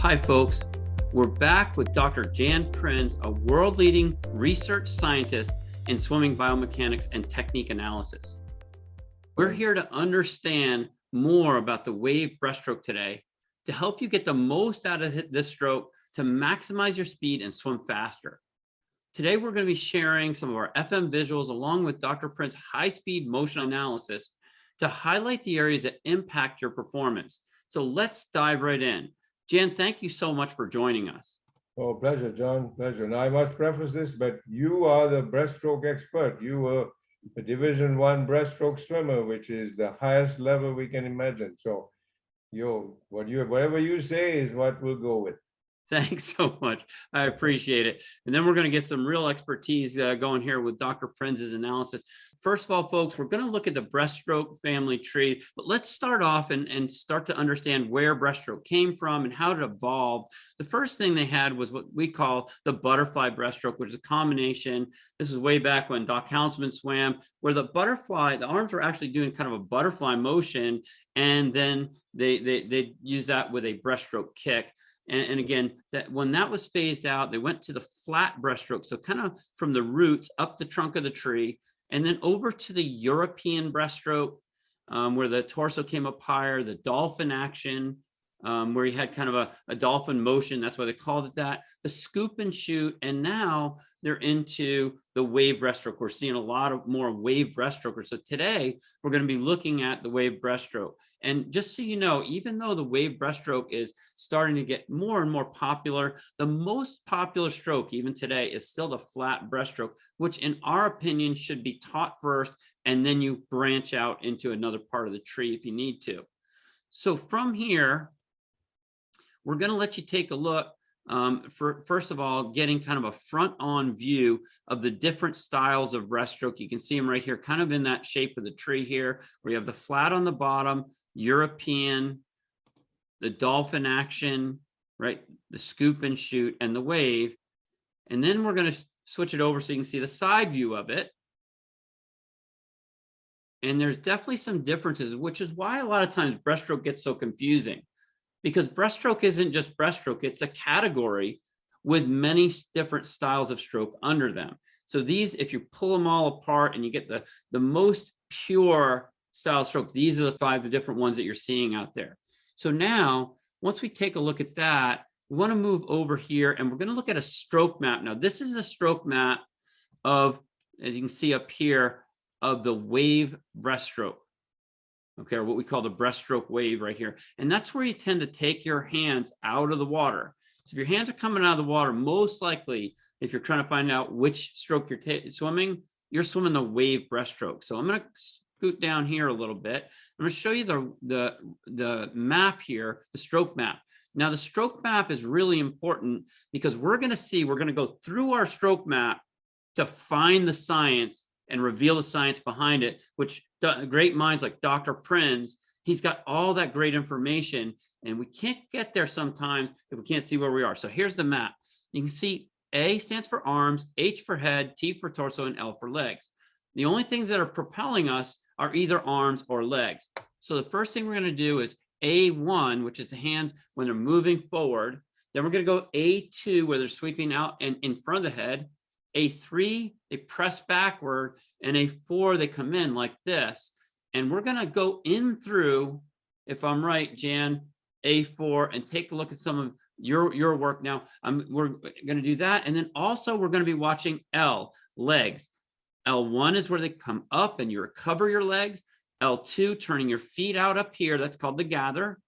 Hi, folks. We're back with Dr. Jan Prins, a world-leading research scientist in swimming biomechanics and technique analysis. We're here to understand more about the wave breaststroke today to help you get the most out of this stroke to maximize your speed and swim faster. Today, we're going to be sharing some of our FM visuals along with Dr. Prins' high-speed motion analysis to highlight the areas that impact your performance. So let's dive right in. Jan, thank you so much for joining us. Oh, pleasure, John, pleasure. Now, I must preface this, but you are the breaststroke expert. You were a Division I breaststroke swimmer, which is the highest level we can imagine. So whatever you say is what we'll go with. Thanks so much. I appreciate it. And then we're going to get some real expertise going here with Dr. Prins' analysis. First of all, folks, we're going to look at the breaststroke family tree, but let's start off and start to understand where breaststroke came from and how it evolved. The first thing they had was what we call the butterfly breaststroke, which is a combination. This is way back when Doc Counsilman swam, where the arms were actually doing kind of a butterfly motion, and then they use that with a breaststroke kick. And again, when that was phased out, they went to the flat breaststroke. So kind of from the roots up the trunk of the tree, and then over to the European breaststroke, where the torso came up higher, the dolphin action, where you had kind of a dolphin motion. That's why they called it that. The scoop and shoot. And now they're into the wave breaststroke. We're seeing a lot more wave breaststrokers. So today we're going to be looking at the wave breaststroke. And just so you know, even though the wave breaststroke is starting to get more and more popular, the most popular stroke even today is still the flat breaststroke, which in our opinion should be taught first, and then you branch out into another part of the tree if you need to. So from here, we're going to let you take a look for, first of all, getting kind of a front-on view of the different styles of breaststroke. You can see them right here, kind of in that shape of the tree here, where you have the flat on the bottom, European, the dolphin action, right, the scoop and shoot, and the wave. And then we're going to switch it over so you can see the side view of it. And there's definitely some differences, which is why a lot of times breaststroke gets so confusing. Because breaststroke isn't just breaststroke, it's a category with many different styles of stroke under them. So these, if you pull them all apart and you get the most pure style stroke, these are the 5 different ones that you're seeing out there. So now, once we take a look at that, we want to move over here and we're going to look at a stroke map. Now, this is a stroke map of, as you can see up here, of the wave breaststroke. Okay, or what we call the breaststroke wave right here. And that's where you tend to take your hands out of the water. So if your hands are coming out of the water, most likely, if you're trying to find out which stroke you're swimming, you're swimming the wave breaststroke. So I'm going to scoot down here a little bit. I'm going to show you the map here, the stroke map. Now, the stroke map is really important because we're going to go through our stroke map to find the science and reveal the science behind it, which great minds like Dr. Prins, he's got all that great information, and we can't get there sometimes if we can't see where we are. So here's the map. You can see A stands for arms, H for head, T for torso, and L for legs. The only things that are propelling us are either arms or legs. So the first thing we're going to do is A1, which is the hands when they're moving forward. Then we're going to go A2, where they're sweeping out and in front of the head. A3, they press backward, and A4, they come in like this. And we're going to go in through, if I'm right, Jan, A4, and take a look at some of your work now. We're going to do that. And then also we're going to be watching L, legs. L1 is where they come up and you recover your legs. L2, turning your feet out up here. That's called the gather.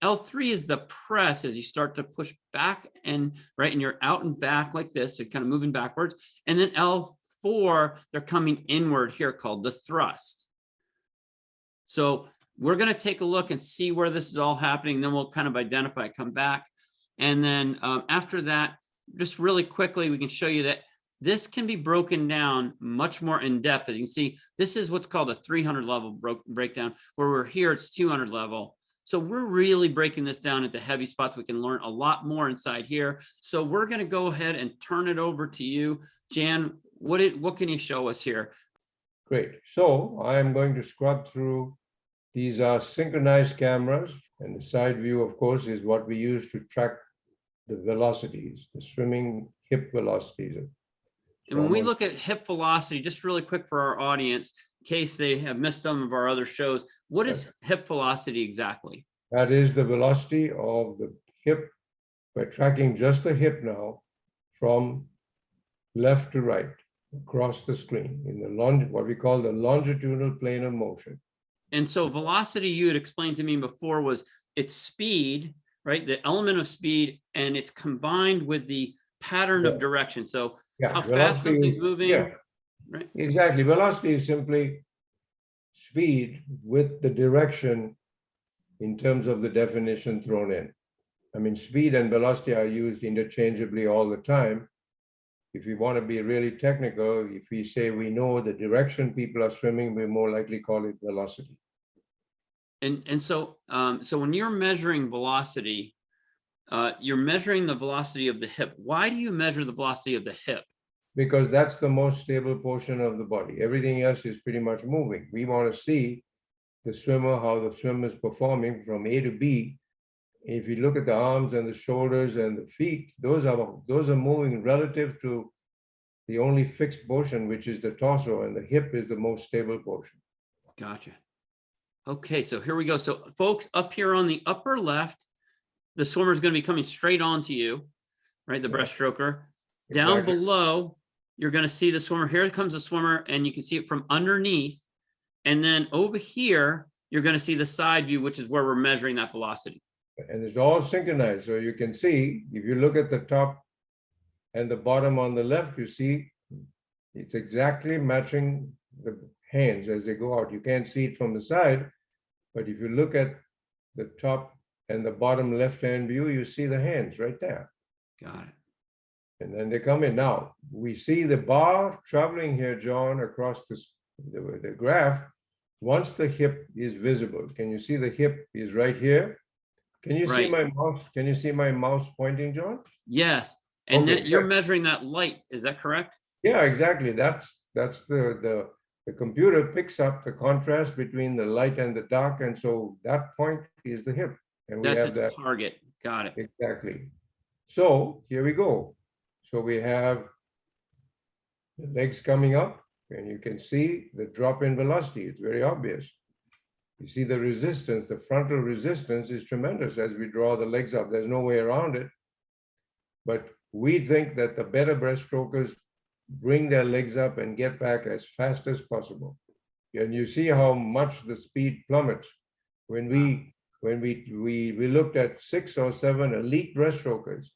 L3 is the press as you start to push back and you're out and back like this, so kind of moving backwards. And then L4, they're coming inward here, called the thrust. So we're going to take a look and see where this is all happening. Then we'll kind of identify, come back. And then after that, just really quickly, we can show you that this can be broken down much more in depth. As you can see, this is what's called a 300 level breakdown, where we're here, it's 200 level. So we're really breaking this down into heavy spots. We can learn a lot more inside here. So we're going to go ahead and turn it over to you. Jan, what can you show us here? Great. So I am going to scrub through. These are synchronized cameras, and the side view, of course, is what we use to track the velocities, the swimming hip velocities. And when we look at hip velocity, just really quick for our audience, in case they have missed some of our other shows, what is hip velocity exactly? That is the velocity of the hip. We're tracking just the hip now from left to right across the screen in the what we call the longitudinal plane of motion. And so velocity, you had explained to me before, was it's speed, right? The element of speed, and it's combined with the pattern of direction. So how fast something's moving, right? Exactly. Velocity is simply speed with the direction in terms of the definition thrown in. I mean, speed and velocity are used interchangeably all the time. If we want to be really technical, if we say we know the direction people are swimming, we more likely call it velocity. And so when you're measuring velocity, you're measuring the velocity of the hip. Why do you measure the velocity of the hip? Because that's the most stable portion of the body. Everything else is pretty much moving. We want to see the swimmer, how the swimmer is performing from A to B. If you look at the arms and the shoulders and the feet, those are moving relative to the only fixed portion, which is the torso, and the hip is the most stable portion. Gotcha. Okay, so here we go. So folks, up here on the upper left, the swimmer is going to be coming straight onto you, right? The breaststroker. Down below, you're going to see the swimmer. Here comes the swimmer, and you can see it from underneath. And then over here, you're going to see the side view, which is where we're measuring that velocity. And it's all synchronized. So you can see, if you look at the top and the bottom on the left, you see it's exactly matching the hands as they go out. You can't see it from the side, but if you look at the top and the bottom left-hand view, you see the hands right there. Got it. And then they come in. Now, we see the bar traveling here, John, across the graph. Once the hip is visible, can you see the hip is right here? Can you see my mouse? Can you see my mouse pointing, John? Yes. And then you're measuring that light. Is that correct? Yeah, exactly. That's the computer picks up the contrast between the light and the dark, and so that point is the hip. And we that's have its target. Got it. Exactly. So here we go. So we have the legs coming up, and you can see the drop in velocity. It's very obvious. You see the resistance, the frontal resistance is tremendous as we draw the legs up. There's no way around it. But we think that the better breaststrokers bring their legs up and get back as fast as possible. And you see how much the speed plummets. When we looked at 6 or 7 elite breaststrokers,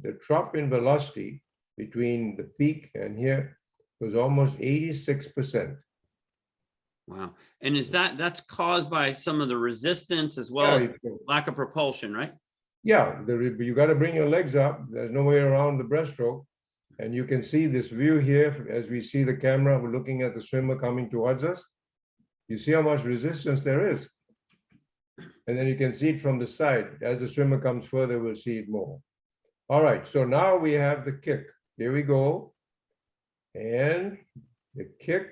the drop in velocity between the peak and here was almost 86%. Wow. And is that's caused by some of the resistance as well as lack of propulsion, right? Yeah, you got to bring your legs up. There's no way around the breaststroke. And you can see this view here as we see the camera. We're looking at the swimmer coming towards us. You see how much resistance there is. And then you can see it from the side. As the swimmer comes further, we'll see it more. All right, so now we have the kick. Here we go. And the kick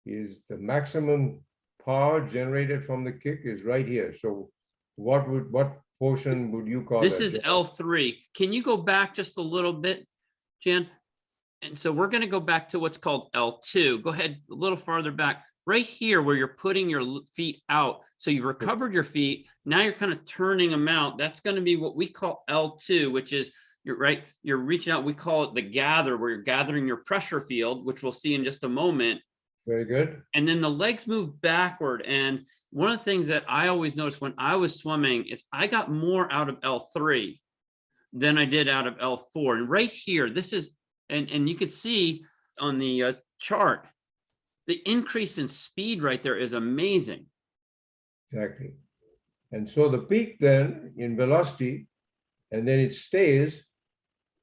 is the maximum power generated from the kick is right here. So what portion would you call this? This is L3. Can you go back just a little bit, Jan? And so we're going to go back to what's called L2. Go ahead a little farther back. Right here where you're putting your feet out. So you've recovered your feet. Now you're kind of turning them out. That's going to be what we call L2, which is you're reaching out. We call it the gather, where you're gathering your pressure field, which we'll see in just a moment. Very good. And then the legs move backward. And one of the things that I always noticed when I was swimming is I got more out of L3 than I did out of L4. And right here, this is, and you could see on the chart, the increase in speed right there is amazing. Exactly. And so the peak then in velocity, and then it stays,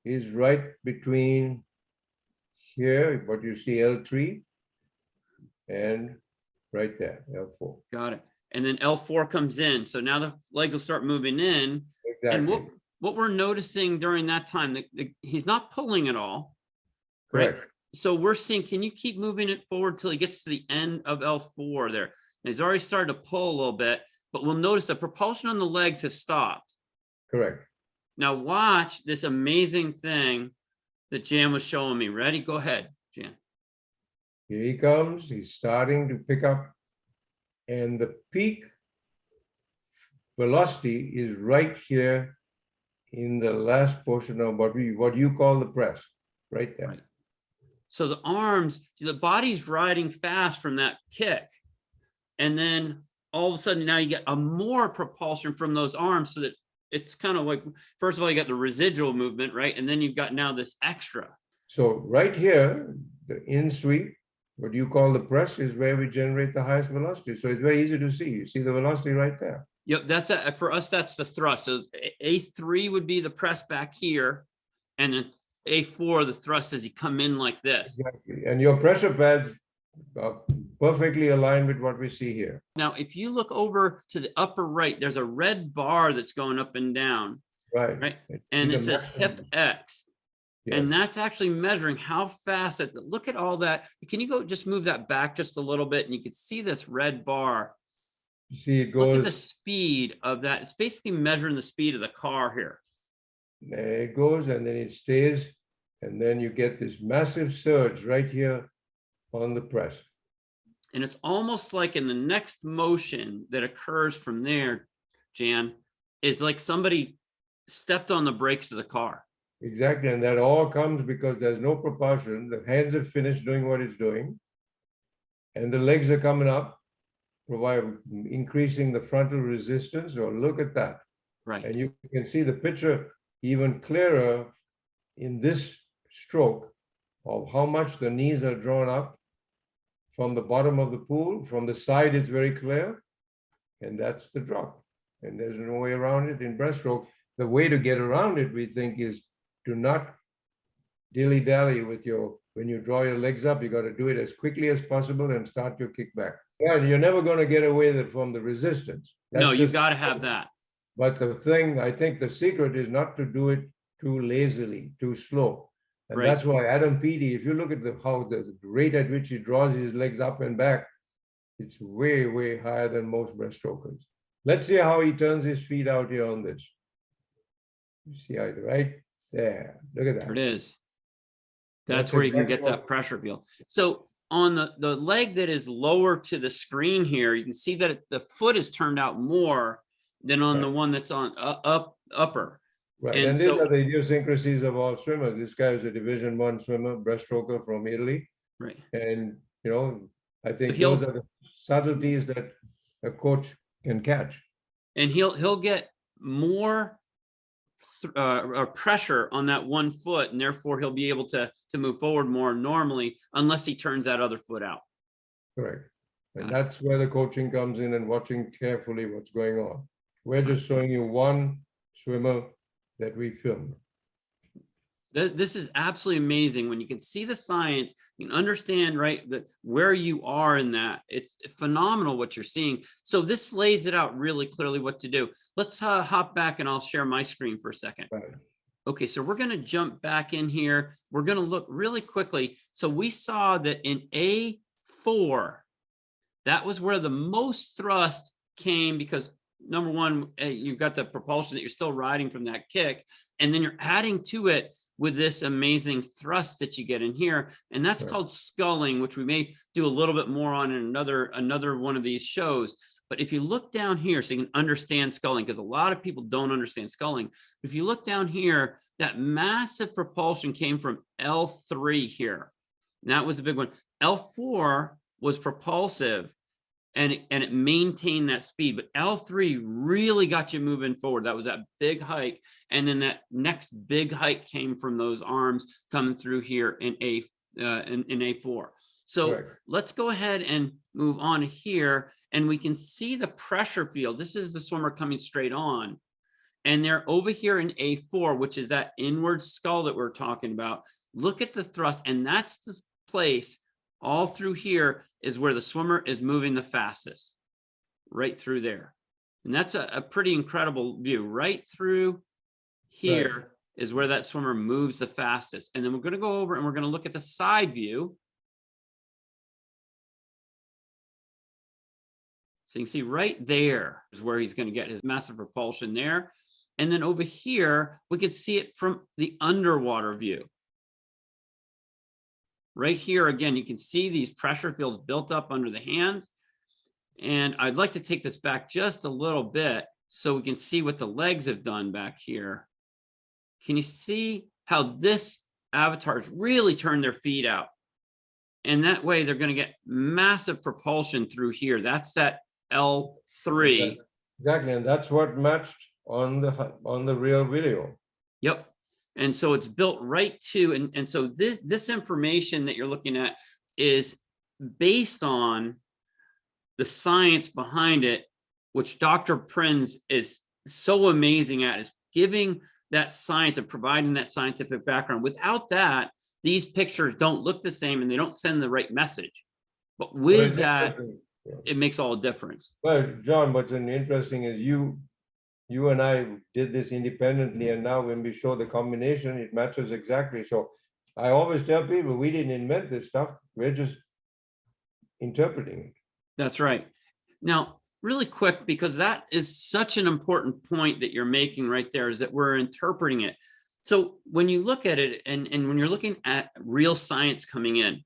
is right between here, what you see L3, and right there, L4. Got it. And then L4 comes in. So now the legs will start moving in. Exactly. And what we're noticing during that time, he's not pulling at all. Correct. Right? So we're seeing, can you keep moving it forward till he gets to the end of L4 there? And he's already started to pull a little bit, but we'll notice the propulsion on the legs have stopped. Correct. Now watch this amazing thing that Jan was showing me. Ready? Go ahead, Jan. Here he comes, he's starting to pick up, and the peak velocity is right here in the last portion of what you call the press, right there. Right. So the arms, the body's riding fast from that kick. And then all of a sudden now you get a more propulsion from those arms, so that it's kind of like, first of all, you got the residual movement, right? And then you've got now this extra. So right here, the in sweep, what you call the press, is where we generate the highest velocity. So it's very easy to see. You see the velocity right there. Yep, that's for us, that's the thrust. So A3 would be the press back here, and then A4, the thrust as you come in like this. Exactly. And your pressure pads are perfectly aligned with what we see here. Now, if you look over to the upper right, there's a red bar that's going up and down, Right. right? And it says hip X. Yes. And that's actually measuring how fast it, look at all that. Can you go just move that back just a little bit, and you can see this red bar. You see it goes. Look at the speed of that. It's basically measuring the speed of the car here. There it goes, and then it stays, and then you get this massive surge right here on the press. And it's almost like in the next motion that occurs from there, Jan, is like somebody stepped on the brakes of the car. Exactly, and that all comes because there's no propulsion. The hands have finished doing what it's doing, and the legs are coming up, increasing the frontal resistance. So look at that. Right. And you can see the picture even clearer in this stroke of how much the knees are drawn up from the bottom of the pool. From the side, it's very clear, and that's the drop. And there's no way around it in breaststroke. The way to get around it, we think, is to not dilly-dally with when you draw your legs up. You got to do it as quickly as possible and start your kick back. Yeah, you're never going to get away from the resistance. No, you've got to have that. But the thing, I think the secret is not to do it too lazily, too slow. And right. That's why Adam Peaty, if you look at how the rate at which he draws his legs up and back, it's way, way higher than most breaststrokers. Let's see how he turns his feet out here on this. You see how, right there. Look at that. There it is. That's where you can get that pressure feel. So on the leg that is lower to the screen here, you can see that the foot is turned out more than on the one that's on upper. Right, and these are the idiosyncrasies of all swimmers. This guy is a Division I swimmer, breaststroker from Italy. Right. And, I think those are the subtleties that a coach can catch. And he'll get more pressure on that one foot, and therefore he'll be able to move forward more normally, unless he turns that other foot out. Correct. And that's where the coaching comes in, and watching carefully what's going on. We're just showing you one swimmer that we filmed. This is absolutely amazing. When you can see the science, you can understand, right, that where you are in that. It's phenomenal what you're seeing. So this lays it out really clearly what to do. Let's hop back, and I'll share my screen for a second. Right. Okay, so we're going to jump back in here. We're going to look really quickly. So we saw that in A4, that was where the most thrust came, because number one, you've got the propulsion that you're still riding from that kick, and then you're adding to it with this amazing thrust that you get in here. And that's called sculling, which we may do a little bit more on in another one of these shows. But if you look down here, so you can understand sculling, because a lot of people don't understand sculling. If you look down here, that massive propulsion came from L3 here. And that was a big one. L4 was propulsive, and it maintained that speed, but L3 really got you moving forward. That was that big hike, and then that next big hike came from those arms coming through here in A4. So let's go ahead and move on here, and we can see the pressure field. This is the swimmer coming straight on, and they're over here in A4, which is that inward scull that we're talking about. Look at the thrust, and that's the place. All through here is where the swimmer is moving the fastest, right through there. And that's a pretty incredible view. Right through here is where that swimmer moves the fastest. And then we're going to go over and we're going to look at the side view. So you can see right there is where he's going to get his massive propulsion there. And then over here, we could see it from the underwater view. Right here, again, you can see these pressure fields built up under the hands. And I'd like to take this back just a little bit so we can see what the legs have done back here. Can you see how this avatar's really turned their feet out? And that way they're going to get massive propulsion through here. That's that L3. Exactly, and that's what matched on the real video. Yep. And so it's built right to, and so this information that you're looking at is based on the science behind it, which Dr. Prins is so amazing at, is giving that science and providing that scientific background. Without that, these pictures don't look the same and they don't send the right message. But with that, it makes all the difference. Well, John, what's interesting is you and I did this independently, and now when we show the combination, it matches exactly. So I always tell people, we didn't invent this stuff, we're just interpreting it. That's right. Now, really quick, because that is such an important point that you're making right there, is that we're interpreting it. So when you look at it, and when you're looking at real science coming in,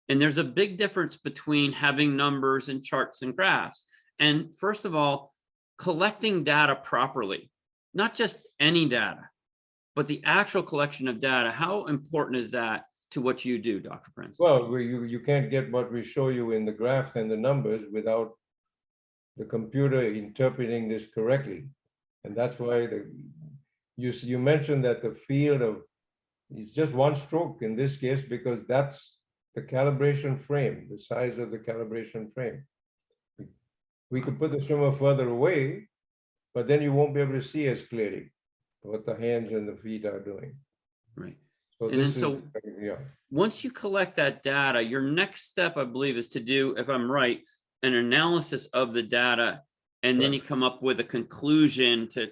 and there's a big difference between having numbers and charts and graphs. And first of all, collecting data properly, not just any data, but the actual collection of data. How important is that to what you do, Dr. Prins? Well, you can't get what we show you in the graph and the numbers without the computer interpreting this correctly. And that's why you mentioned that the field of, it's just one stroke in this case, because that's the calibration frame, the size of the calibration frame. We could put the swimmer further away, but then you won't be able to see as clearly what the hands and the feet are doing. Right. So And then so once you collect that data, your next step, I believe, is to do, if I'm right, an analysis of the data, and then you come up with a conclusion to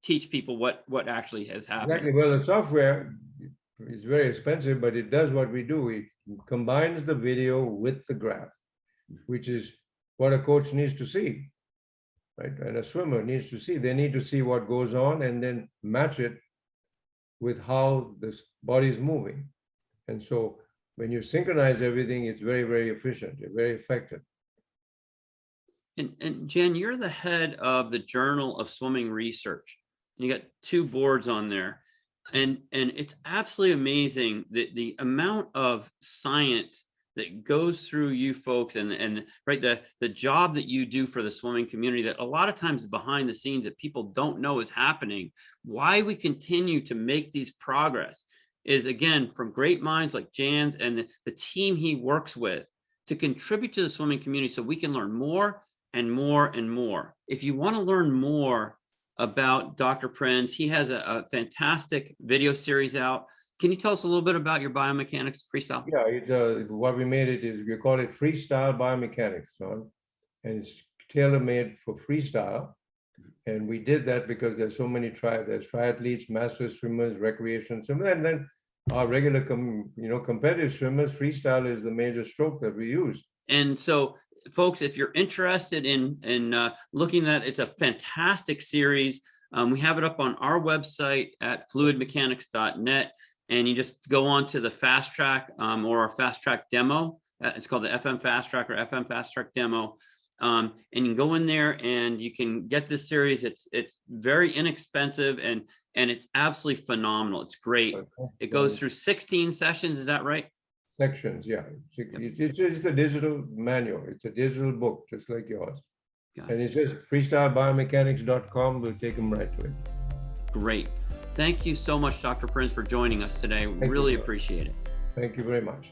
teach people what actually has happened. Exactly. Well, the software is very expensive, but it does what we do. It combines the video with the graph, which is what a coach needs to see, right? And a swimmer needs to see. They need to see what goes on and then match it with how the body is moving. And so when you synchronize everything, it's very, very efficient, very effective. And Jen, you're the head of the Journal of Swimming Research. You got 2 boards on there. And it's absolutely amazing that the amount of science that goes through you folks, and right, the job that you do for the swimming community, that a lot of times behind the scenes that people don't know is happening. Why we continue to make these progress is, again, from great minds like Jan's and the team he works with to contribute to the swimming community so we can learn more and more and more. If you want to learn more about Dr. Prins, he has a fantastic video series out. Can you tell us a little bit about your biomechanics freestyle? Yeah, what we made it is, we call it freestyle biomechanics, John, and it's tailor-made for freestyle. And we did that because there's so many there's triathletes, master swimmers, recreation swimmers, and then our regular competitive swimmers. Freestyle is the major stroke that we use. And so, folks, if you're interested in looking at it, it's a fantastic series. We have it up on our website at fluidmechanics.net, and you just go on to the fast track or our fast track demo. It's called the FM fast track or FM fast track demo. And you can go in there and you can get this series. It's very inexpensive and it's absolutely phenomenal. It's great. It goes through 16 sessions. Is that right? Sections, yeah. It's a digital manual. It's a digital book, just like yours. And it's just freestylebiomechanics.com. We'll take them right to it. Great. Thank you so much, Dr. Prins, for joining us today. Really appreciate it. Thank you very much.